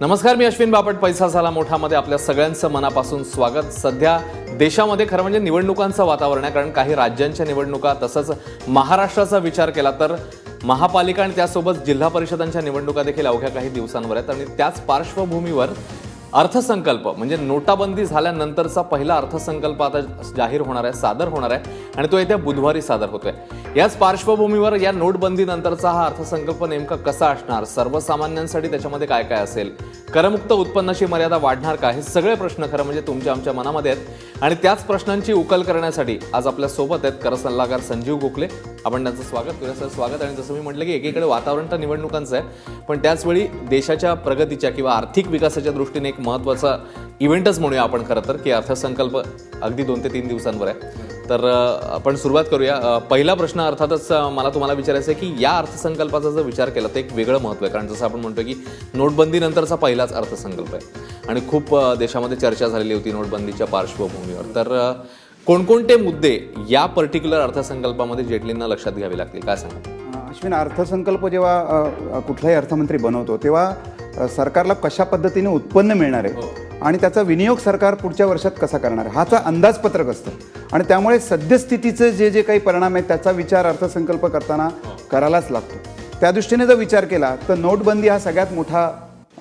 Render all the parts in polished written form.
नमस्कार, मी अश्विन बापट. पैसा झाला मोठामध्ये आपल्या सगळ्यांचं मनापासून स्वागत. सध्या देशामध्ये खरं म्हणजे निवडणुकांचं वातावरण आहे, कारण काही राज्यांच्या निवडणुका तसंच महाराष्ट्राचा विचार केला तर महापालिका आणि त्यासोबत जिल्हा परिषदांच्या निवडणुका देखील अवघ्या काही दिवसांवर आहेत. आणि त्याच पार्श्वभूमीवर अर्थसंकल्प म्हणजे नोटाबंदी झाल्यानंतरचा पहिला अर्थसंकल्प आता जाहीर होणार आहे, सादर होणार आहे आणि तो येत्या बुधवारी सादर होतोय. याच पार्श्वभूमीवर या नोटबंदीनंतरचा हा अर्थसंकल्प नेमका कसा असणार, सर्वसामान्यांसाठी त्याच्यामध्ये काय काय असेल, करमुक्त उत्पन्नाची मर्यादा वाढणार का, हे सगळे प्रश्न खरं म्हणजे तुमच्या आमच्या मनामध्ये आहेत. आणि त्याच प्रश्नांची उकल करण्यासाठी आज आपल्या सोबत आहेत कर सल्लागार संजीव गोखले. आपण त्यांचं स्वागत करूया. सर, स्वागत. आणि जसं मी म्हटलं की एकीकडे वातावरण तर निवडणुकांचं आहे, पण त्याचवेळी देशाच्या प्रगतीच्या किंवा आर्थिक विकासाच्या दृष्टीने एक महत्त्वाचा इव्हेंटच म्हणूया आपण खरं तर, की अर्थसंकल्प अगदी 2 ते 3 दिवसांवर आहे. तर आपण सुरुवात करूया. पहिला प्रश्न अर्थातच मला तुम्हाला विचारायचं आहे की या अर्थसंकल्पाचा जर विचार केला तर एक वेगळं महत्त्व आहे, कारण जसं आपण म्हणतो की नोटबंदीनंतरचा पहिलाच अर्थसंकल्प आहे आणि खूप देशामध्ये चर्चा झालेली होती नोटबंदीच्या पार्श्वभूमीवर. तर कोणकोणते मुद्दे या पर्टिक्युलर अर्थसंकल्पामध्ये जेटलींना लक्षात घ्यावे लागतील, काय सांगा? अश्विन, अर्थसंकल्प जेव्हा कुठलाही अर्थमंत्री बनवतो तेव्हा सरकारला कशा पद्धतीने उत्पन्न मिळणार आहे आणि त्याचा विनियोग सरकार पुढच्या वर्षात कसा करणार आहे ह्याचा अंदाजपत्रक असतं. आणि त्यामुळे सद्यस्थितीचे जे काही परिणाम आहेत त्याचा विचार अर्थसंकल्प करताना करायलाच लागतो. त्या दृष्टीने जर विचार केला तर नोटबंदी हा सगळ्यात मोठा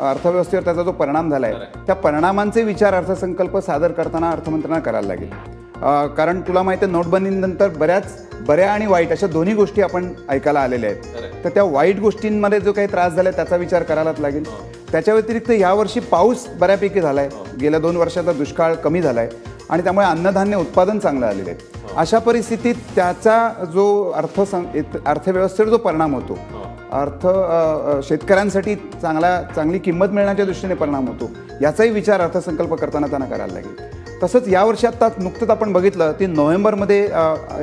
अर्थव्यवस्थेवर त्याचा जो परिणाम झाला आहे त्या परिणामांचे विचार अर्थसंकल्प सादर करताना अर्थमंत्र्यांना करायला लागेल. कारण तुला माहिती आहे, नोटबंदीनंतर बऱ्या आणि वाईट अशा दोन्ही गोष्टी आपण ऐकायला आलेल्या आहेत. तर त्या वाईट गोष्टींमध्ये जो काही त्रास झाला त्याचा विचार करायलाच लागेल. त्याच्या व्यतिरिक्त यावर्षी पाऊस बऱ्यापैकी झाला आहे, गेल्या 2 वर्षाचा दुष्काळ कमी झाला आहे आणि त्यामुळे अन्नधान्य उत्पादन चांगलं आलेलं आहे. अशा परिस्थितीत त्याचा जो अर्थव्यवस्थेवर जो परिणाम होतो, शेतकऱ्यांसाठी चांगली किंमत मिळण्याच्या दृष्टीने परिणाम होतो, याचाही विचार अर्थसंकल्प करताना त्यांना करायला लागेल. तसंच यावर्षी आत्ता नुकतंच आपण बघितलं की नोव्हेंबरमध्ये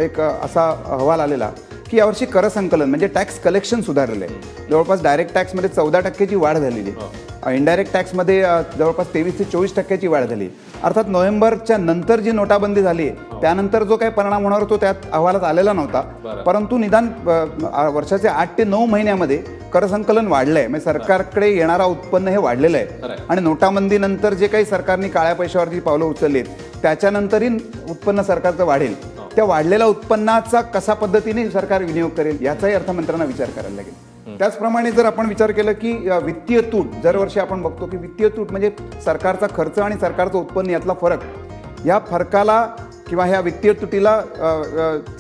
एक असा अहवाल आलेला की यावर्षी कर संकलन म्हणजे टॅक्स कलेक्शन सुधारलेलं आहे. जवळपास डायरेक्ट टॅक्समध्ये 14% वाढ झालेली आहे, इनडायरेक्ट टॅक्समध्ये जवळपास 23 ते 24% वाढ झाली. अर्थात नोव्हेंबरच्या नंतर जी नोटाबंदी झाली त्यानंतर जो काही परिणाम होणार तो त्यात अहवालात आलेला नव्हता, परंतु निदान वर्षाच्या 8 ते 9 महिन्यामध्ये कर संकलन वाढलंय. म्हणजे सरकारकडे येणारा उत्पन्न हे वाढलेलं आहे. आणि नोटाबंदीनंतर जे काही सरकारने काळ्या पैशावरची पावलं उचललीत त्याच्यानंतरही उत्पन्न सरकारचं वाढेल. त्या वाढलेल्या उत्पन्नाचा कसा पद्धतीने सरकार विनियोग करेल याचाही अर्थमंत्र्यांना विचार करायला लागेल. त्याचप्रमाणे जर आपण विचार केला की वित्तीय तूट, दरवर्षी आपण बघतो की वित्तीय तूट म्हणजे सरकारचा खर्च आणि सरकारचं उत्पन्न यातला फरक, या फरकाला किंवा ह्या वित्तीय तुटीला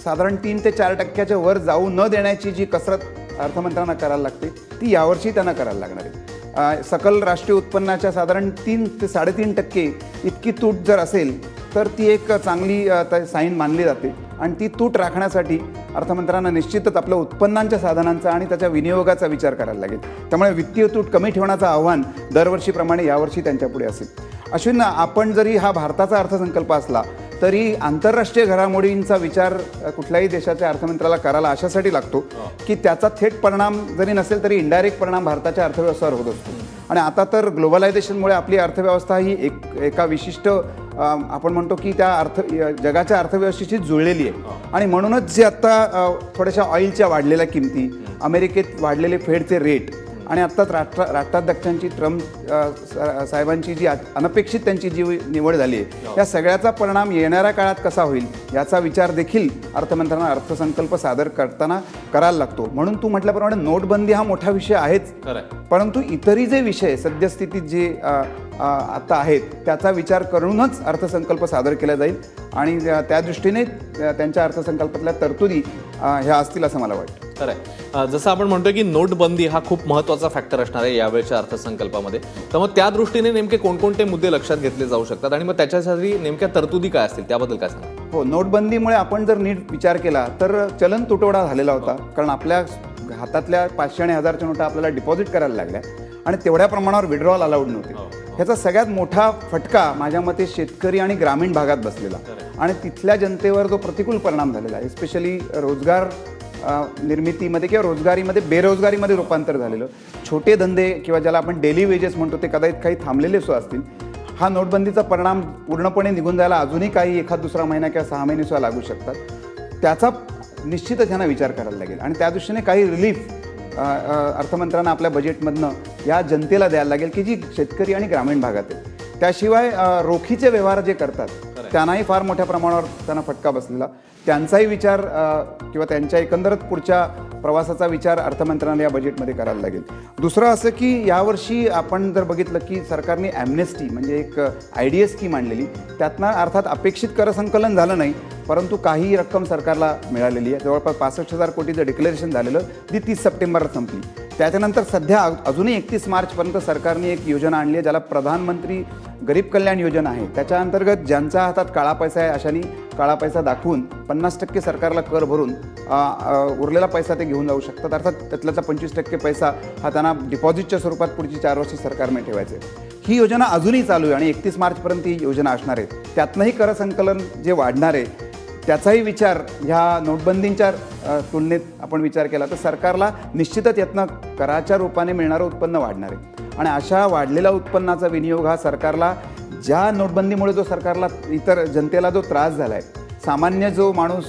साधारण 3 ते 4% वर जाऊ न देण्याची जी कसरत अर्थमंत्र्यांना करायला लागते ती यावर्षी त्यांना करायला लागणार आहे. सकल राष्ट्रीय उत्पन्नाच्या साधारण 3 ते 3.5% इतकी तूट जर असेल तर ती एक चांगली साईन मानली जाते आणि ती तूट राखण्यासाठी अर्थमंत्र्यांना निश्चितच आपल्या उत्पन्नांच्या साधनांचा आणि त्याच्या विनियोगाचा विचार करायला लागेल. त्यामुळे वित्तीय तूट कमी ठेवण्याचं आव्हान दरवर्षीप्रमाणे यावर्षी त्यांच्यापुढे असेल. अश्विन, आपण जरी हा भारताचा अर्थसंकल्प असला तरी आंतरराष्ट्रीय घडामोडींचा विचार कुठल्याही देशाच्या अर्थमंत्र्याला करायला अशासाठी लागतो की त्याचा थेट परिणाम जरी नसेल तरी इनडायरेक्ट परिणाम भारताच्या अर्थव्यवस्थेवर होत असतो. आणि आता तर ग्लोबलायझेशनमुळे आपली अर्थव्यवस्था ही एका विशिष्ट आपण म्हणतो की त्या जगाच्या अर्थव्यवस्थेशी जुळलेली आहे. आणि म्हणूनच जे आत्ता थोड्याशा ऑइलच्या वाढलेल्या किमती, अमेरिकेत वाढलेले फेडचे रेट आणि आत्ताच राष्ट्राध्यक्षांची ट्रम्प साहेबांची जी अनपेक्षित त्यांची जी निवड झाली आहे या सगळ्याचा परिणाम येणाऱ्या काळात कसा होईल याचा विचार देखील अर्थमंत्र्यांना अर्थसंकल्प सादर करताना करायला लागतो. म्हणून तू म्हटल्याप्रमाणे नोटबंदी हा मोठा विषय आहेच, परंतु इतरही जे विषय सद्यस्थितीत जे आता आहेत त्याचा विचार करूनच अर्थसंकल्प सादर केला जाईल आणि त्या दृष्टीने त्यांच्या अर्थसंकल्पातल्या तरतुदी ह्या असतील असं मला वाटतं. खरं आहे. जसं आपण म्हणतो की नोटबंदी हा खूप महत्त्वाचा फॅक्टर असणार आहे यावेळच्या अर्थसंकल्पामध्ये, तर मग त्या दृष्टीने नेमके कोणकोणते मुद्दे लक्षात घेतले जाऊ शकतात आणि मग त्याच्यासाठी नेमक्या तरतुदी काय असतील त्याबद्दल काय सांगा? हो, नोटबंदीमुळे आपण जर नीट विचार केला तर चलन तुटवडा झालेला होता, कारण आपल्या हातातल्या 500 आणि 1000च्या नोटा आपल्याला डिपॉझिट करायला लागल्या आणि तेवढ्या प्रमाणावर विड्रॉल अलाउड नव्हते. ह्याचा सगळ्यात मोठा फटका माझ्या मते शेतकरी आणि ग्रामीण भागात बसलेला आणि तिथल्या जनतेवर जो प्रतिकूल परिणाम झालेला आहे, एस्पेशली रोजगार निर्मितीमध्ये किंवा रोजगारीमध्ये बेरोजगारीमध्ये रूपांतर झालेलं, छोटे धंदे किंवा ज्याला आपण डेली वेजेस म्हणतो ते कदाचित काही थांबलेले सुद्धा असतील. हा नोटबंदीचा परिणाम पूर्णपणे निघून जायला अजूनही काही 1-2 महिना किंवा 6 महिने सुद्धा लागू शकतात. त्याचा निश्चितच ह्यांना विचार करायला लागेल आणि त्या दृष्टीने काही रिलीफ अर्थमंत्र्यांना आपल्या बजेटमधनं या जनतेला द्यायला लागेल की जी शेतकरी आणि ग्रामीण भागात आहे. त्याशिवाय रोखीचे व्यवहार जे करतात त्यांनाही फार मोठ्या प्रमाणावर त्यांना फटका बसलेला. त्यांचाही विचार किंवा त्यांच्या एकंदरच पुढच्या प्रवासाचा विचार अर्थमंत्र्यांना या बजेटमध्ये करायला लागेल. दुसरं असं की यावर्षी आपण जर बघितलं की सरकारने ॲम्नेस्टी म्हणजे एक IDA स्कीम आणलेली. त्यातनं अर्थात अपेक्षित करसंकलन झालं नाही, परंतु काही रक्कम सरकारला मिळालेली आहे. जवळपास 65,000 कोटीचं डिक्लेरेशन झालेलं, ती 30 सप्टेंबरला संपली. त्याच्यानंतर सध्या अजूनही 31 मार्चपर्यंत सरकारने एक योजना आणली आहे, ज्याला प्रधानमंत्री गरीब कल्याण योजना आहे. त्याच्या अंतर्गत ज्यांच्या हातात काळा पैसा आहे अशांनी काळा पैसा दाखवून 50% सरकारला कर भरून उरलेला पैसा ते घेऊन जाऊ शकतात. अर्थात त्यातल्याचा 25% पैसा हा त्यांना डिपॉझिटच्या स्वरूपात पुढची 4 वर्ष सरकारने ठेवायचे. ही योजना अजूनही चालू आहे आणि 31 मार्चपर्यंत ही योजना असणार आहे. त्यातनंही करसंकलन जे वाढणार आहे त्याचाही विचार ह्या नोटबंदींच्या तुलनेत आपण विचार केला तर सरकारला निश्चितच यातनं कराच्या रूपाने मिळणारं उत्पन्न वाढणार आहे. आणि अशा वाढलेल्या उत्पन्नाचा विनियोग हा सरकारला ज्या नोटबंदीमुळे जो सरकारला इतर जनतेला जो त्रास झाला आहे, सामान्य जो माणूस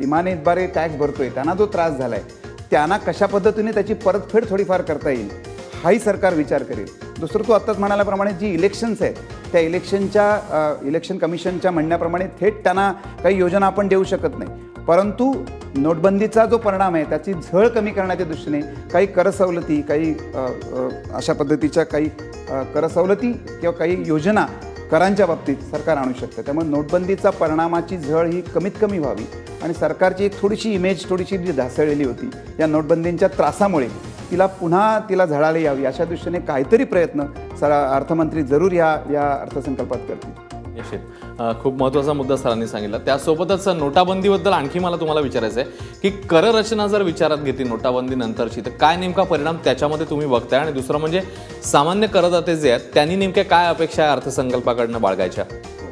इमानीद्वारे टॅक्स भरतोय त्यांना जो त्रास झाला आहे, त्यांना कशा पद्धतीने त्याची परतफेड थोडीफार करता येईल हाही सरकार विचार करेल. दुसरं तू आत्ताच म्हणाल्याप्रमाणे जी इलेक्शन्स आहेत त्या इलेक्शन कमिशनच्या म्हणण्याप्रमाणे थेट त्यांना काही योजना आपण देऊ शकत नाही, परंतु नोटबंदीचा जो परिणाम आहे त्याची झळ कमी करण्याच्या दृष्टीने काही करसवलती, काही अशा पद्धतीच्या काही करसवलती किंवा काही योजना करांच्या बाबतीत सरकार आणू शकतं. त्यामुळे नोटबंदीचा परिणामाची झळ ही कमीत कमी व्हावी आणि सरकारची एक थोडीशी इमेज थोडीशी जी ढासळलेली होती या नोटबंदींच्या त्रासामुळे तिला झळाला यावी अशा दृष्टीने काहीतरी प्रयत्न अर्थमंत्री जरूर या अर्थसंकल्पात करतील. निश्चित खूप महत्त्वाचा मुद्दा सरांनी सांगितला. त्यासोबतच नोटाबंदीबद्दल आणखी मला तुम्हाला विचारायचं आहे की कररचना जर विचारात घेतली नोटाबंदी नंतरची तर काय नेमका परिणाम त्याच्यामध्ये तुम्ही बघताय, आणि दुसरं म्हणजे सामान्य करदाते जे आहेत त्यांनी नेमक्या काय अपेक्षा आहे अर्थसंकल्पाकडनं बाळगायच्या?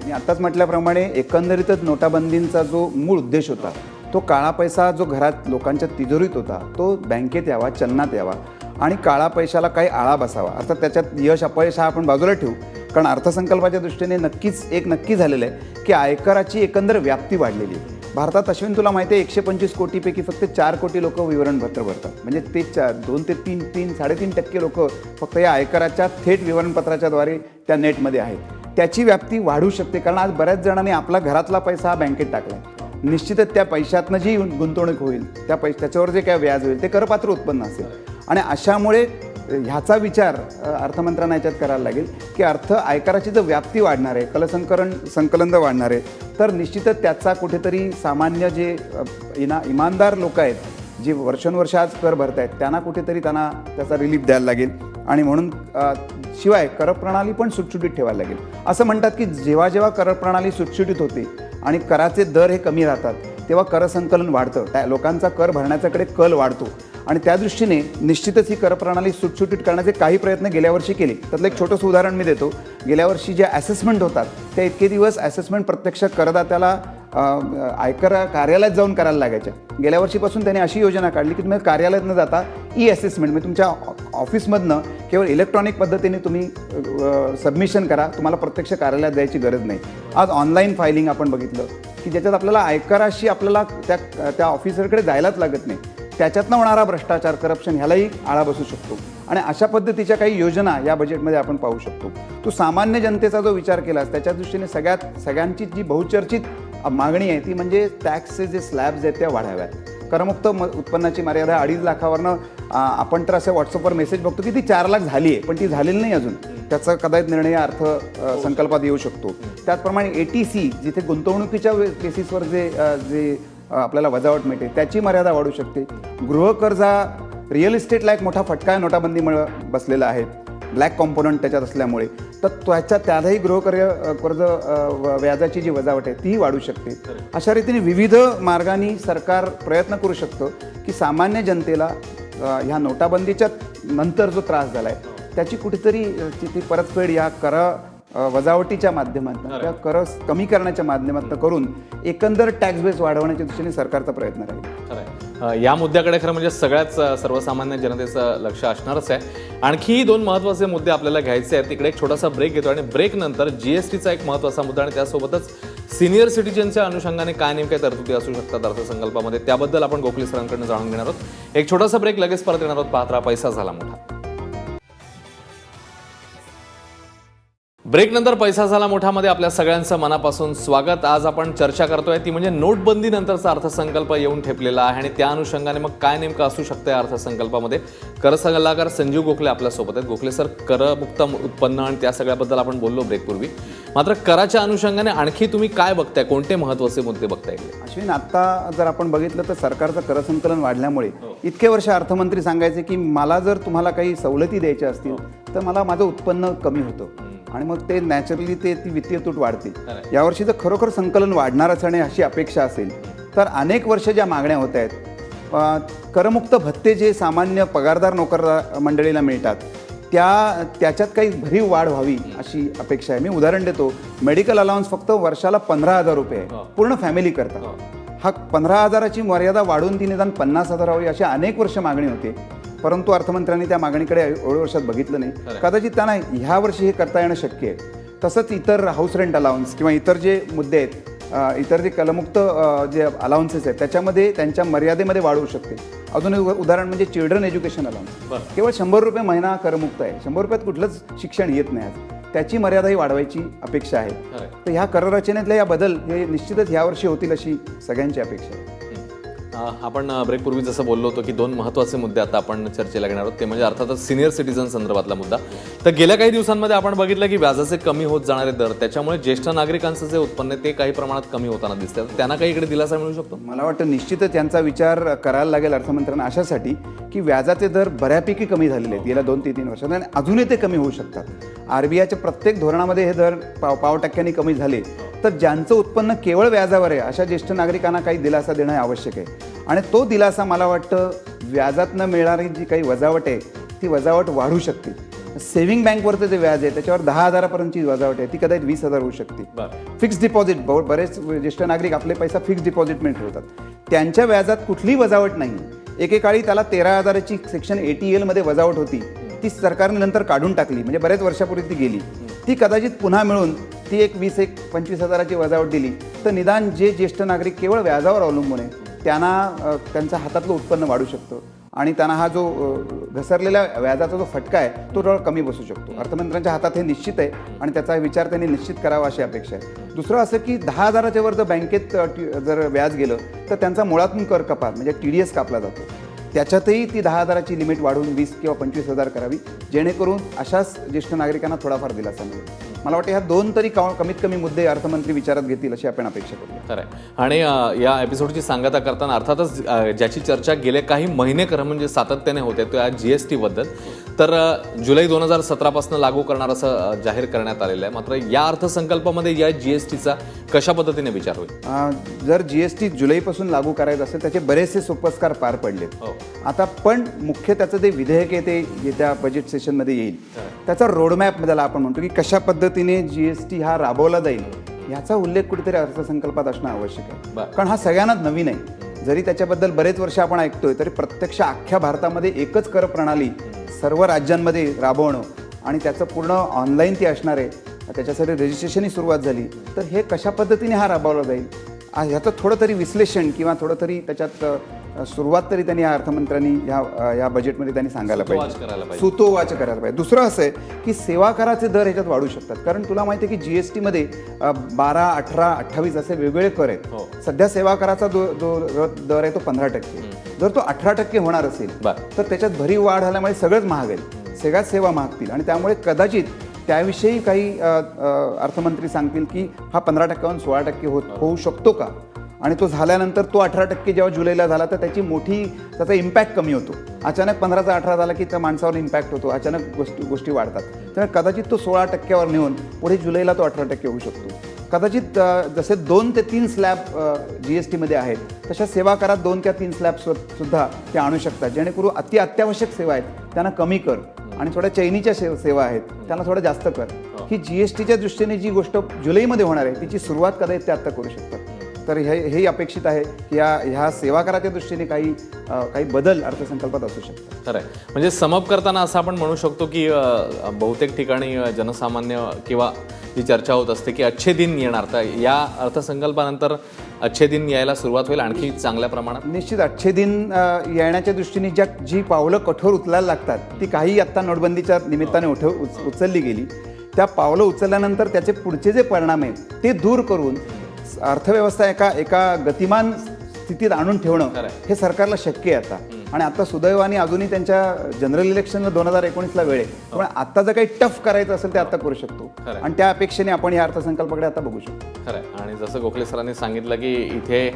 मी आत्ताच म्हटल्याप्रमाणे एकंदरीतच नोटाबंदींचा जो मूळ उद्देश होता तो काळा पैसा जो घरात लोकांच्या तिजोरीत होता तो बँकेत यावा, चलनात यावा आणि काळा पैशाला काही आळा बसावा. अर्थात त्याच्यात यश अपयश हा आपण बाजूला ठेवू, कारण अर्थसंकल्पाच्या दृष्टीने नक्की झालेलं आहे की आयकराची एकंदर व्याप्ती वाढलेली आहे. भारतात अश्विन तुला माहिती आहे 125 कोटीपैकी फक्त 4 कोटी लोक विवरणपत्र भरतात. म्हणजे ते 2 ते 3.5% लोक फक्त या आयकराच्या थेट विवरणपत्राच्याद्वारे त्या नेटमध्ये आहेत. त्याची व्याप्ती वाढू शकते, कारण आज बऱ्याच जणांनी आपला घरातला पैसा हा बँकेत टाकला आहे. निश्चितच त्या पैशातनं जी गुंतवणूक होईल त्याच्यावर जे काय व्याज होईल ते करपात्र उत्पन्न असेल. आणि अशामुळे ह्याचा विचार अर्थमंत्र्यांना याच्यात करायला लागेल की आयकराची जर व्याप्ती वाढणार आहे, संकलन जर वाढणार आहे तर निश्चितच त्याचा कुठेतरी सामान्य जे इमानदार लोक आहेत जे वर्षानुवर्ष आज कर भरत आहेत त्यांना कुठेतरी त्याचा रिलीफ द्यायला लागेल. आणि म्हणून शिवाय करप्रणाली पण सुटसुटीत ठेवायला लागेल. असं म्हणतात की जेव्हा करप्रणाली सुटसुटीत होते आणि कराचे दर हे कमी राहतात तेव्हा करसंकलन वाढतं, लोकांचा कर भरण्याच्याकडे कल वाढतो. आणि त्या दृष्टीने निश्चितच ही करप्रणाली सुटसुटीत करण्याचे काही प्रयत्न गेल्या वर्षी केले. त्यातलं एक छोटंसं उदाहरण मी देतो. गेल्या वर्षी जे असेसमेंट होतात त्या इतके दिवस असेसमेंट प्रत्यक्ष करदात्याला आयकर कार्यालयात जाऊन करायला लागायच्या. गेल्या वर्षीपासून त्यांनी अशी योजना काढली की तुम्ही कार्यालयात न जाता असेसमेंट म्हणजे तुमच्या ऑफिसमधनं केवळ इलेक्ट्रॉनिक पद्धतीने तुम्ही सबमिशन करा, तुम्हाला प्रत्यक्ष कार्यालयात जायची गरज नाही. आज ऑनलाईन फायलिंग आपण बघितलं की ज्याच्यात आपल्याला आयकराशी आपल्याला त्या ऑफिसरकडे जायलाच लागत नाही. त्याच्यातनं होणारा भ्रष्टाचार, करप्शन ह्यालाही आळा बसू शकतो. आणि अशा पद्धतीच्या काही योजना या बजेटमध्ये आपण पाहू शकतो. तो सामान्य जनतेचा जो विचार केलास त्याच्या दृष्टीने सगळ्यांची जी बहुचर्चित मागणी आहे ती म्हणजे टॅक्सचे जे स्लॅब्स आहेत त्या वाढाव्यात. करमुक्त उत्पन्नाची मर्यादा 2.5 लाखावरनं आपण तर असं व्हॉट्सअपवर मेसेज बघतो की ती 4 लाख झाली आहे, पण ती झालेली नाही अजून. त्याचा कदाचित निर्णय अर्थसंकल्पात येऊ शकतो. त्याचप्रमाणे ATC जिथे गुंतवणुकीच्या बेसिसवर जे आपल्याला वजावट मिळते त्याची मर्यादा वाढू शकते. गृहकर्जा रिअल इस्टेटला एक मोठा फटका नोटाबंदीमुळे बसलेला आहे, ब्लॅक कॉम्पोनंट त्याच्यात असल्यामुळे. तर त्यातही गृहकर्ज व्याजाची जी वजावट आहे तीही वाढू शकते. अशा रीतीने विविध मार्गांनी सरकार प्रयत्न करू शकतं की सामान्य जनतेला ह्या नोटाबंदीच्या नंतर जो त्रास झाला आहे त्याची कुठेतरी ती परतफेड या वजावटीच्या माध्यमातून किंवा कर कमी करण्याच्या माध्यमातून करून एकंदर टॅक्स बेस वाढवण्याच्या दृष्टीने सरकारचा प्रयत्न राहील. या मुद्द्याकडे खरं म्हणजे सगळ्याच सर्वसामान्य जनतेचं लक्ष असणारच आहे. आणखी 2 महत्त्वाचे मुद्दे आपल्याला घ्यायचे आहेत. तिकडे एक छोटासा ब्रेक घेतो आणि ब्रेक नंतर GSTचा एक महत्त्वाचा मुद्दा आणि त्यासोबतच सिनियर सिटीजनच्या अनुषंगाने काय नेमक्या तरतुदी असू शकतात अर्थसंकल्पामध्ये त्याबद्दल आपण गोखले सरांकडून जाणून घेणार आहोत. एक छोटासा ब्रेक, लगेच परत येणार आहोत. पाहत राहा पैसा झाला मोठा. ब्रेकनंतर पैसा झाला मोठामध्ये आपल्या सगळ्यांचं मनापासून स्वागत. आज आपण चर्चा करतोय ती म्हणजे नोटबंदीनंतरचा अर्थसंकल्प येऊन ठेपलेला आहे आणि त्या अनुषंगाने मग काय नेमकं असू शकतं या अर्थसंकल्पामध्ये. कर सल्लागार संजीव गोखले आपल्यासोबत आहेत. गोखले सर, करमुक्त उत्पन्न आणि त्या सगळ्याबद्दल आपण बोललो ब्रेकपूर्वी, मात्र कराच्या अनुषंगाने आणखी तुम्ही काय बघताय, कोणते महत्त्वाचे मुद्दे बघताय? अश्विन, आता जर आपण बघितलं तर सरकारचं करसंकलन वाढल्यामुळे इतके वर्ष अर्थमंत्री सांगायचे की मला जर तुम्हाला काही सवलती द्यायच्या असतील तर मला माझं उत्पन्न कमी होतं आणि मग ते नॅचरली ती वित्तीय तूट वाढते. यावर्षी जर खरोखर संकलन वाढणारच आणि अशी अपेक्षा असेल तर अनेक वर्ष ज्या मागण्या होत आहेत, करमुक्त भत्ते जे सामान्य पगारदार नोकर मंडळीला मिळतात त्याच्यात काही भरीव वाढ व्हावी अशी अपेक्षा आहे. मी उदाहरण देतो, मेडिकल अलाउन्स फक्त वर्षाला 15,000 रुपये आहे पूर्ण फॅमिली करता. हा 15,000ची मर्यादा वाढून ती निदान 50,000 व्हावी अशी अनेक वर्ष मागणी होते, परंतु अर्थमंत्र्यांनी त्या मागणीकडे एवढ्या वर्षात बघितलं नाही. कदाचित त्यांना ह्या वर्षी हे करता येणं शक्य आहे. तसंच इतर हाऊस रेंट अलाउन्स किंवा इतर जे मुद्दे आहेत, इतर जे कलमुक्त जे अलाउन्सेस आहेत त्याच्यामध्ये त्यांच्या मर्यादेमध्ये वाढ होऊ शकते. अजून एक उदाहरण म्हणजे चिल्ड्रन एज्युकेशन अलाउन्स केवळ 100 रुपये महिना करमुक्त आहे. 100 रुपयात कुठलंच शिक्षण येत नाही आज, त्याची मर्यादाही वाढवायची अपेक्षा आहे. तर ह्या कररचनेतल्या या बदल हे निश्चितच यावर्षी होतील अशी सगळ्यांची अपेक्षा आहे. आपण ब्रेकपूर्वी जसं बोललो होतो की दोन महत्त्वाचे मुद्दे आता आपण चर्चेला घेणार आहोत, ते म्हणजे अर्थातच सिनियर सिटीझन संदर्भातला मुद्दा. तर गेल्या काही दिवसांमध्ये आपण बघितलं की व्याजाचे कमी होत जाणारे दर, त्याच्यामुळे ज्येष्ठ नागरिकांचं जे उत्पन्न आहे ते काही प्रमाणात कमी होताना दिसतं. त्यांना काही इकडे दिलासा मिळू शकतो? मला वाटतं निश्चितच यांचा विचार करायला लागेल अर्थमंत्र्यांना अशासाठी की व्याजाचे दर बऱ्यापैकी कमी झालेले आहेत गेल्या 2 ते 3 वर्षात आणि अजूनही ते कमी होऊ शकतात. RBIच्या प्रत्येक धोरणामध्ये हे दर पाव टक्क्यांनी कमी झाले तर ज्यांचं उत्पन्न केवळ व्याजावर आहे अशा ज्येष्ठ नागरिकांना काही दिलासा देणं आवश्यक आहे. आणि तो दिलासा मला वाटतं व्याजातनं मिळणारी जी काही वजावट आहे ती वजावट वाढू शकते. सेव्हिंग बँकवरचं जे व्याज आहे त्याच्यावर 10,000पर्यंतची वजावट आहे, ती कदाचित 20,000 होऊ शकते. फिक्स डिपॉझिट, बरेच ज्येष्ठ नागरिक आपले पैसा फिक्स डिपॉझिटमध्ये ठेवतात, त्यांच्या व्याजात कुठलीही वजावट नाही. एकेकाळी त्याला 13,000ची सेक्शन 80L मध्ये वजावट होती, ती सरकारने नंतर काढून टाकली, म्हणजे बऱ्याच वर्षापूर्वी ती गेली. ती कदाचित पुन्हा मिळून ती एक 20-25,000ची वजावट दिली तर निदान जे ज्येष्ठ नागरिक केवळ व्याजावर अवलंबून आहे त्यांना त्यांच्या हातातलं उत्पन्न वाढू शकतं आणि त्यांना हा जो घसरलेल्या व्याजाचा जो फटका आहे तो थोडा कमी बसू शकतो. अर्थमंत्र्यांच्या हातात हे निश्चित आहे आणि त्याचा विचार त्यांनी निश्चित करावा अशी अपेक्षा आहे. दुसरं असं की 10,000च्या वर जर बँकेत जर व्याज गेलं तर त्यांचा मुळातून कर कपात म्हणजे TDS कापला जातो, त्याच्यातही ती 10,000ची लिमिट वाढवून 20 किंवा 25,000 करावी, जेणेकरून अशाच ज्येष्ठ नागरिकांना थोडाफार दिलासा मिळेल. मला वाटतं ह्या 2 तरी कमीत कमी मुद्दे अर्थमंत्री विचारात घेतील अशी आपण अपेक्षा करू. खरं आहे. आणि या एपिसोडची सांगता करताना अर्थातच ज्याची चर्चा गेले काही महिने म्हणजे सातत्याने होते तो या GST बद्दल. तर जुलै 2017 लागू करणार असं जाहीर करण्यात आलेलं आहे, मात्र या अर्थसंकल्पामध्ये या GSTचा कशा पद्धतीने विचार होईल? जर GST जुलैपासून लागू करायचं असेल त्याचे बरेचसे सोपस्कार पार पडलेत आता, पण मुख्य त्याचं जे विधेयक आहे ते येत्या बजेट सेशनमध्ये येईल. त्याचा रोडमॅप ज्याला आपण म्हणतो की कशा पद्धतीने GST हा राबवला जाईल याचा उल्लेख कुठेतरी अर्थसंकल्पात असणं आवश्यक आहे. कारण हा सगळ्यांनाच नवीन आहे. जरी त्याच्याबद्दल बरेच वर्ष आपण ऐकतोय तरी प्रत्यक्ष अख्ख्या भारतामध्ये एकच कर प्रणाली सर्व राज्यांमध्ये राबवणं आणि त्याचं पूर्ण ऑनलाईन ती असणार आहे, त्याच्यासाठी रजिस्ट्रेशनही सुरुवात झाली. तर हे कशा पद्धतीने हा राबवला जाईल ह्याचं थोडं तरी विश्लेषण किंवा थोडं तरी त्याच्यात सुरुवात तरी त्यांनी या अर्थमंत्र्यांनी या बजेटमध्ये त्यांनी सांगायला पाहिजे, सुतोवाच करायला पाहिजे. दुसरं असं आहे की सेवा कराचे दर ह्याच्यात वाढू शकतात. कारण तुला माहिती आहे की GST मध्ये 12, 18, 28 असे वेगवेगळे कर आहेत. सध्या सेवा कराचा दर आहे तो 15%. जर तो 18% होणार असेल तर त्याच्यात भरीव वाढ झाल्यामुळे सगळंच महाग आहे, सगळ्याच सेवा महागतील आणि त्यामुळे कदाचित त्याविषयी काही अर्थमंत्री सांगतील की हा 15%वरून 16% होऊ शकतो का, आणि तो झाल्यानंतर तो 18% जेव्हा जुलैला झाला तर त्याचा इम्पॅक्ट कमी होतो. अचानक 15चा 18 झाला की त्या माणसावर इम्पॅक्ट होतो, अचानक गोष्टी वाढतात. तर कदाचित तो 16%वर नेऊन पुढे जुलैला तो 18% होऊ शकतो. कदाचित जसे 2 ते 3 स्लॅब GST मध्ये आहेत तशा सेवा करात 2 किंवा 3 स्लॅब सुद्धा ते आणू शकतात, जेणेकरून अत्यावश्यक सेवा आहेत त्यांना कमी कर आणि थोड्या चैनीच्या सेवा आहेत त्यांना थोडं जास्त कर. ही GSTच्या दृष्टीने जी गोष्ट जुलैमध्ये होणार आहे तिची सुरुवात कदाचित ते आत्ता करू शकतात. तर हे अपेक्षित आहे की ह्या सेवा कराच्या दृष्टीने काही बदल अर्थसंकल्पात असू शकतात. खरं आहे. म्हणजे समअप करताना असं आपण म्हणू शकतो की बहुतेक ठिकाणी जनसामान्य किंवा जी चर्चा होत असते की अच्छे दिन येणार, तर या अर्थसंकल्पानंतर अच्छे दिन यायला सुरुवात होईल आणखी चांगल्या प्रमाणात. निश्चित अच्छे दिन येण्याच्या दृष्टीने जी पावलं कठोर उचलायला लागतात ती काही आत्ता नोटबंदीच्या निमित्ताने उचलली गेली. त्या पावलं उचलल्यानंतर त्याचे पुढचे जे परिणाम आहेत ते दूर करून अर्थव्यवस्था एका गतिमान स्थितीत आणून ठेवणं हे सरकारला शक्य आहे आता. आणि आता सुदैवाने अजूनही त्यांच्या जनरल इलेक्शनला 2019ला वेळ आहे. त्यामुळे आता जर काही टफ करायचं असेल ते आता करू शकतो आणि त्या अपेक्षेने आपण या अर्थसंकल्पाकडे आता बघू शकतो. खरं. आणि जसं गोखले सरांनी सांगितलं की इथे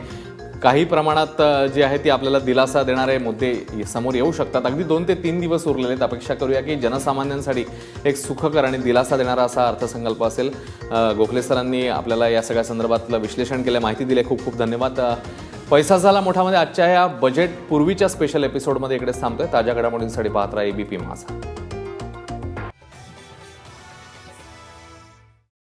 काही प्रमाणात जे आहे ती आपल्याला दिलासा देणारे मुद्दे समोर येऊ शकतात. अगदी 2 ते 3 दिवस उरलेले आहेत. अपेक्षा करूया की जनसामान्यांसाठी एक सुखकर आणि दिलासा देणारा असा अर्थसंकल्प असेल. गोखले सरांनी आपल्याला या सगळ्या संदर्भातलं विश्लेषण केलं, माहिती दिली. खूप खूप धन्यवाद. पैसा झाला मोठामध्ये आजच्या या बजेट पूर्वीच्या स्पेशल एपिसोडमध्ये इकडेच थांबतोय. ताज्या घडामोडींसाठी पाहत राहा ABP माझा.